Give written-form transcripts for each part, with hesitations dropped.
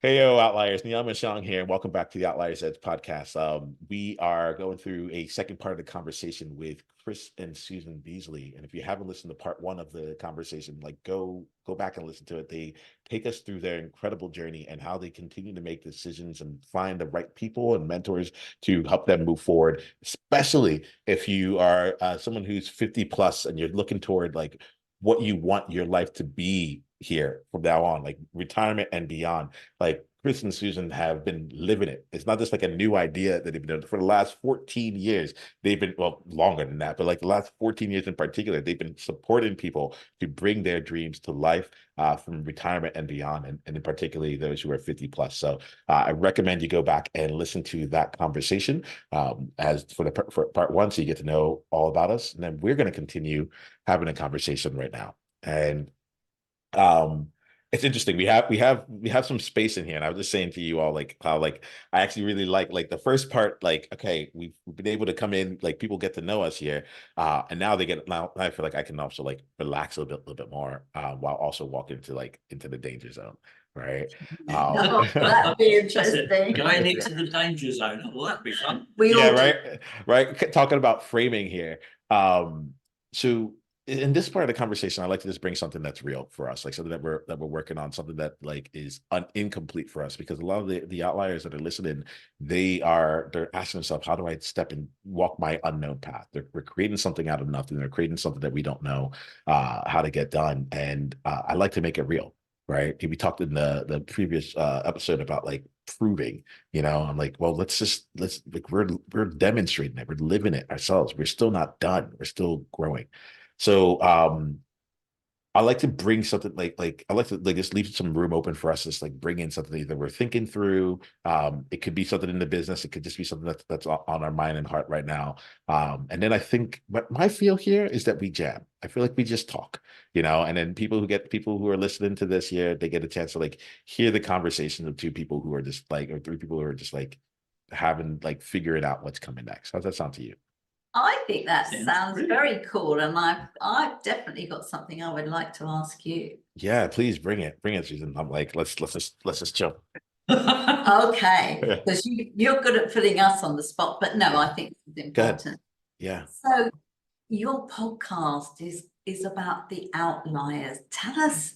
Hey, yo, Outliers. Niiamah Ashong here. Welcome back to the Outliers Edge podcast. We are going through a second part of the conversation with Chris and Susan Beesley. And if you haven't listened to part one of the conversation, like go back and listen to it. They take us through their incredible journey and how they continue to make decisions and find the right people and mentors to help them move forward, especially if you are someone who's 50 plus and you're looking toward like what you want your life to be here from now on, like retirement and beyond. Like Chris and Susan have been living it. It's not just like a new idea that they've been doing for the last 14 years. They've been, well, longer than that, but like the last 14 years in particular, they've been supporting people to bring their dreams to life from retirement and beyond, and in particularly those who are 50 plus. So I recommend you go back and listen to that conversation as for part one, so you get to know all about us. And then we're going to continue having a conversation right now. And um it's interesting. We have some space in here, and I was just saying to you all like how like I actually really like the first part. Like, okay, we've been able to come in, like people get to know us here, and now now I feel like I can also like relax little bit more while also walking into the danger zone, right? Oh, that'd be interesting. Going into the danger zone. Well, that'd be fun. We Yeah, all do. right. Talking about framing here. So in this part of the conversation, I like to just bring something that's real for us, like something that we're working on, something that like is incomplete for us, because a lot of the outliers that are listening, they're asking themselves, how do I step and walk my unknown path? We're creating something out of nothing. They're creating something that we don't know how to get done, and I like to make it real. Right. We talked in the previous episode about like proving, I'm like, well, let's like we're demonstrating it, we're living it ourselves, we're still not done, we're still growing. So I like to bring something I like to like just leave some room open for us to just like bring in something that we're thinking through. It could be something in the business, it could just be something that's on our mind and heart right now. And then I think what my feel here is that we jam. I feel like we just talk, and then people who are listening to this here, they get a chance to like hear the conversations of two people who are just like, or three people who are just like having like figuring out what's coming next. How's that sound to you? I think that sounds brilliant. very cool, and I've definitely got something I would like to ask you. Yeah, please bring it, Susan. I'm like, let's just chill. Okay, Yeah. because you're good at putting us on the spot, but no, I think it's Go ahead. important. Yeah. So your podcast is about the outliers. Tell us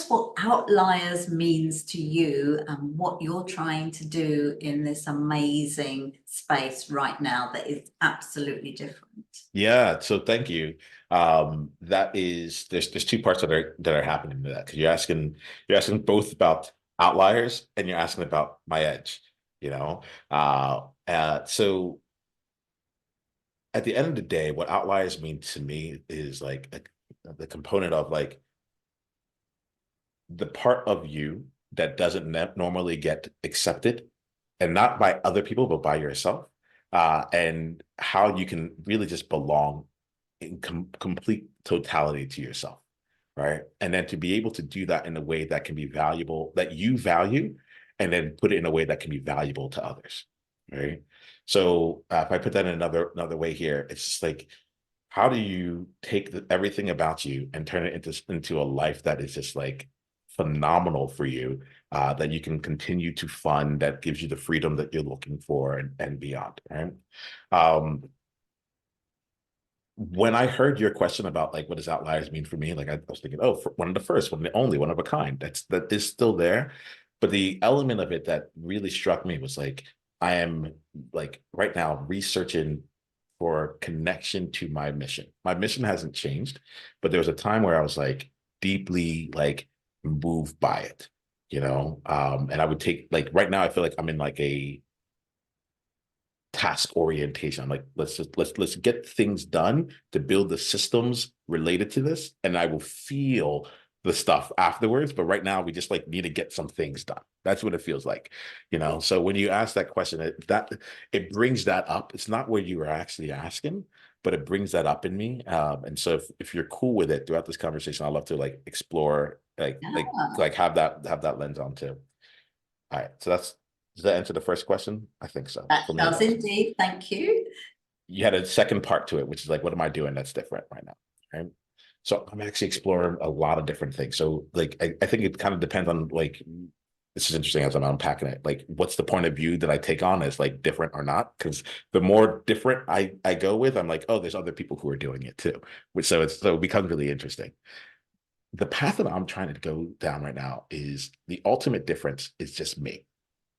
what outliers means to you and what you're trying to do in this amazing space right now that is absolutely different. Yeah. So thank you. That is there's two parts that are happening to that, because you're asking both about outliers and you're asking about my edge, you know. So at the end of the day, what outliers mean to me is like the component of like the part of you that doesn't normally get accepted, and not by other people but by yourself, and how you can really just belong in complete totality to yourself, right? And then to be able to do that in a way that can be valuable, that you value, and then put it in a way that can be valuable to others, right? So if I put that in another way here, it's just like, how do you take everything about you and turn it into a life that is just like phenomenal for you, that you can continue to fund, that gives you the freedom that you're looking for, and beyond, right? Um, when I heard your question about like what does outliers mean for me, like I was thinking, oh, for one of the first, one of the only, one of a kind. That is still there. But the element of it that really struck me was like, I am like right now researching for connection to my mission. My mission hasn't changed, but there was a time where I was like deeply like moved by it, and I would take like right now I feel like I'm in like a task orientation. I'm like, let's get things done to build the systems related to this, and I will feel the stuff afterwards. But right now, we just like need to get some things done. That's what it feels like. So when you ask that question, it brings that up. It's not what you were actually asking, but it brings that up in me. And so if you're cool with it throughout this conversation, I'd love to like explore, like have that lens on too. All right. So does that answer the first question? I think so. That For me, it does does. indeed. Thank you. You had a second part to it, which is like, what am I doing that's different right now? Right. So I'm actually exploring a lot of different things. So like I think it kind of depends on like this is interesting as I'm unpacking it. Like, what's the point of view that I take on as like different or not? Because the more different I go with, I'm like, oh, there's other people who are doing it too. Which so it becomes really interesting. The path that I'm trying to go down right now is the ultimate difference is just me,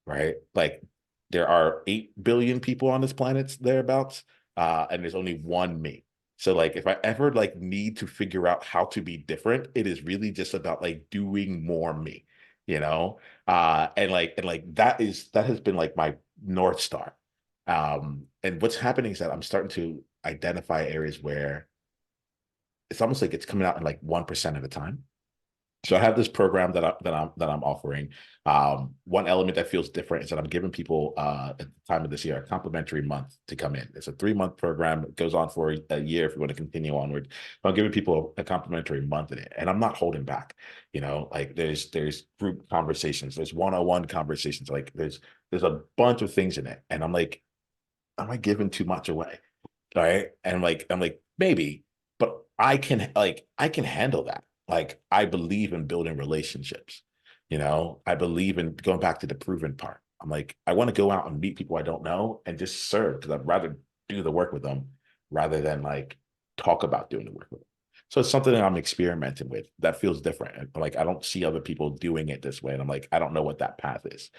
right? Like there are 8 billion people on this planet thereabouts, and there's only one me. So like if I ever like need to figure out how to be different, it is really just about like doing more me, you know? And that has been like my North Star. And what's happening is that I'm starting to identify areas where it's almost like it's coming out in like 1% at a time. So I have this program that I'm offering. One element that feels different is that I'm giving people at the time of this year a complimentary month to come in. It's a 3-month program. It goes on for a year if you want to continue onward. But I'm giving people a complimentary month in it, and I'm not holding back. You know, like there's group conversations, there's one-on-one conversations, like there's a bunch of things in it, and I'm like, am I giving too much away? All right, and I'm like maybe, but I can handle that. Like I believe in building relationships. You know, I believe in going back to the proven part. I'm like, I want to go out and meet people I don't know and just serve because I'd rather do the work with them rather than like talk about doing the work with them. So it's something that I'm experimenting with that feels different. Like I don't see other people doing it this way. And I'm like, I don't know what that path is.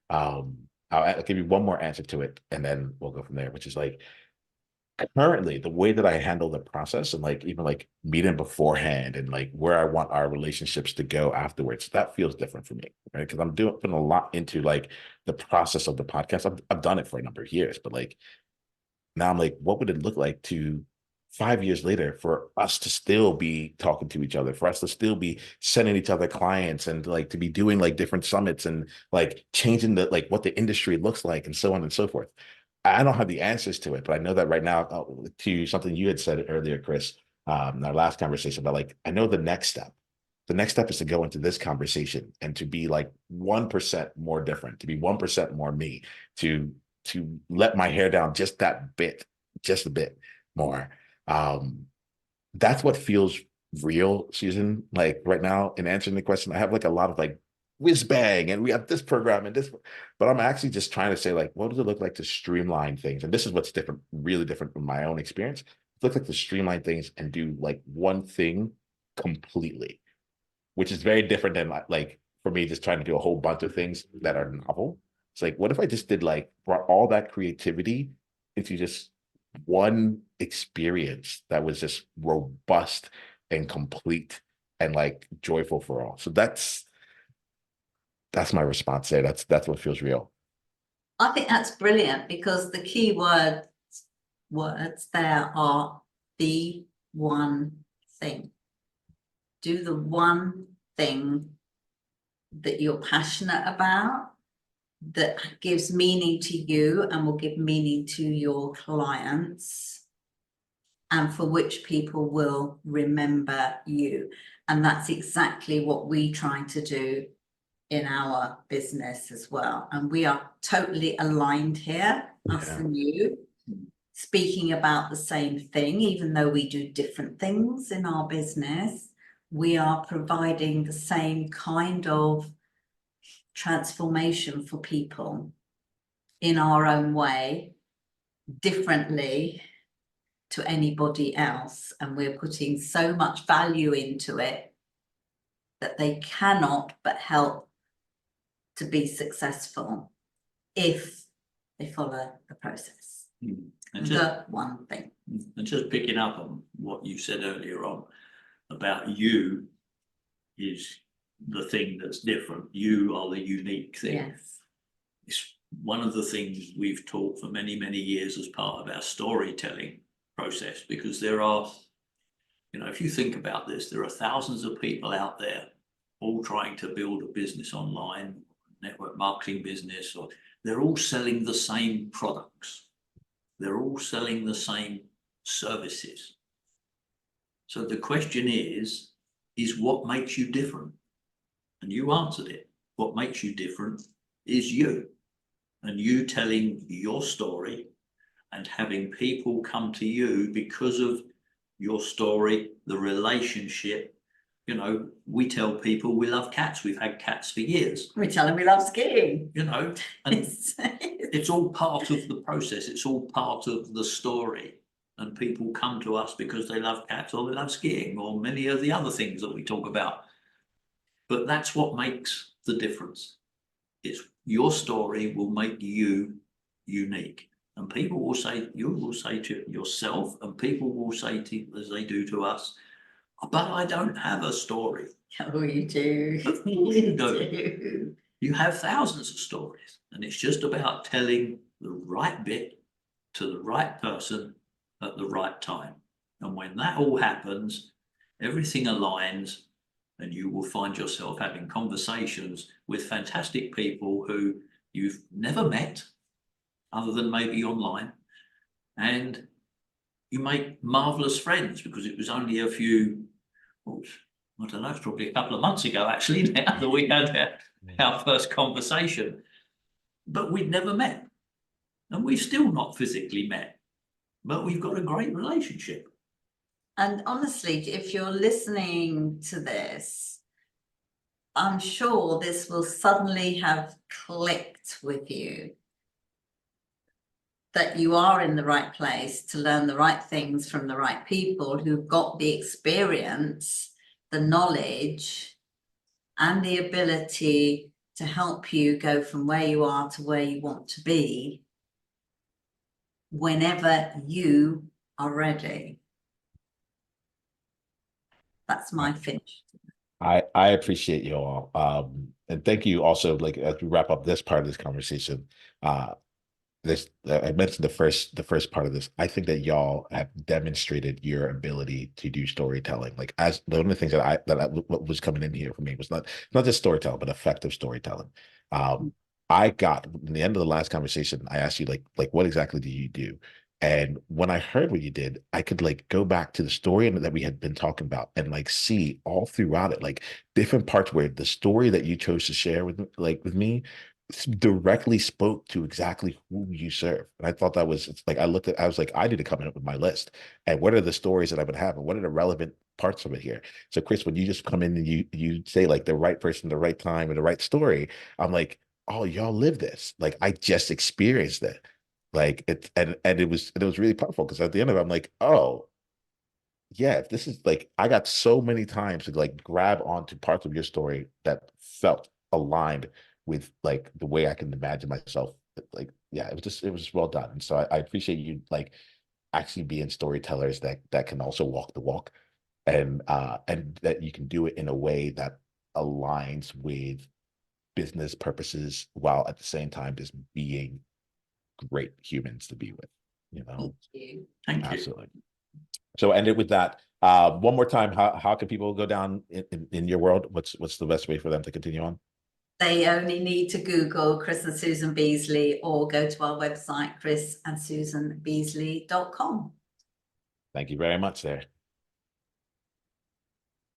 I'll give you one more answer to it and then we'll go from there, which is like currently the way that I handle the process and like even like meeting beforehand and like where I want our relationships to go afterwards, that feels different for me, right? Because I'm putting a lot into like the process of the podcast. I've done it for a number of years, but like now I'm like, what would it look like to 5 years later for us to still be talking to each other, for us to still be sending each other clients and like to be doing like different summits and like changing the like what the industry looks like and so on and so forth. I don't have the answers to it, but I know that right now, to something you had said earlier, Chris, in our last conversation about like, I know the next step. The next step is to go into this conversation and to be like 1% more different, to be 1% more me, to let my hair down just that bit, just a bit more. Um, that's what feels real, Susan. Like right now, in answering the question, I have like a lot of like whiz bang, and we have this program and this, but I'm actually just trying to say like, what does it look like to streamline things? And this is what's different, really different from my own experience. It looks like to streamline things and do like one thing completely, which is very different than like for me just trying to do a whole bunch of things that are novel. It's like, what if I just did like brought all that creativity into just one experience that was just robust and complete and like joyful for all. So that's my response there. That's what feels real. I think that's brilliant because the key words there are the one thing. Do the one thing that you're passionate about, that gives meaning to you and will give meaning to your clients, and for which people will remember you. And that's exactly what we try to do in our business as well. And we are totally aligned here, us and you, speaking about the same thing, even though we do different things in our business. We are providing the same kind of transformation for people in our own way, differently to anybody else. And we're putting so much value into it that they cannot but help to be successful if they follow the process. And the one thing. And just picking up on what you said earlier on about you is the thing that's different. You are the unique thing. Yes. It's one of the things we've taught for many, many years as part of our storytelling process, because there are, if you think about this, there are thousands of people out there all trying to build a business online, network marketing business, or they're all selling the same products. They're all selling the same services. So the question is what makes you different? And you answered it. What makes you different is you. And you telling your story and having people come to you because of your story, the relationship. You know, we tell people we love cats. We've had cats for years. We tell them we love skiing. You know, and it's all part of the process. It's all part of the story. And people come to us because they love cats or they love skiing or many of the other things that we talk about. But that's what makes the difference. It's your story will make you unique. And people will say, you will say to yourself, and people will say to, as they do to us, but I don't have a story. Oh, you do. Of course you do. You have thousands of stories, and it's just about telling the right bit to the right person at the right time. And when that all happens, everything aligns, and you will find yourself having conversations with fantastic people who you've never met, other than maybe online, and you make marvelous friends, because it was only a few, I don't know, it's probably a couple of months ago actually now that we had our first conversation, but we'd never met, and we've still not physically met, but we've got a great relationship. And honestly, if you're listening to this, I'm sure this will suddenly have clicked with you, that you are in the right place to learn the right things from the right people who've got the experience, the knowledge, and the ability to help you go from where you are to where you want to be whenever you are ready. That's my finish. I appreciate you all. And thank you also, like, as we wrap up this part of this conversation, I mentioned the first part of this. I think that y'all have demonstrated your ability to do storytelling. Like, as one of the things what was coming in here for me was not just storytelling, but effective storytelling. I got, in the end of the last conversation, I asked you like what exactly do you do? And when I heard what you did, I could like go back to the story that we had been talking about and like see all throughout it, like different parts where the story that you chose to share with me directly spoke to exactly who you serve. And I thought that was, it's like, I was like, I need to come in with my list. And what are the stories that I would have? And what are the relevant parts of it here? So Chris, when you just come in and you say like the right person, the right time, and the right story, I'm like, oh, y'all live this. Like, I just experienced it. Like and it was really powerful, because at the end of it, I'm like, oh, yeah, if this is like, I got so many times to like grab onto parts of your story that felt aligned with like the way I can imagine myself. Like, yeah, it was just well done. And so I appreciate you like actually being storytellers that can also walk the walk, and that you can do it in a way that aligns with business purposes while at the same time just being great humans to be with, you know. Thank you. Thank you. Absolutely. So end it with that. One more time, how can people go down in your world? What's the best way for them to continue on? They only need to Google Chris and Susan Beesley or go to our website, chrisandsusanbeasley.com. Thank you very much there.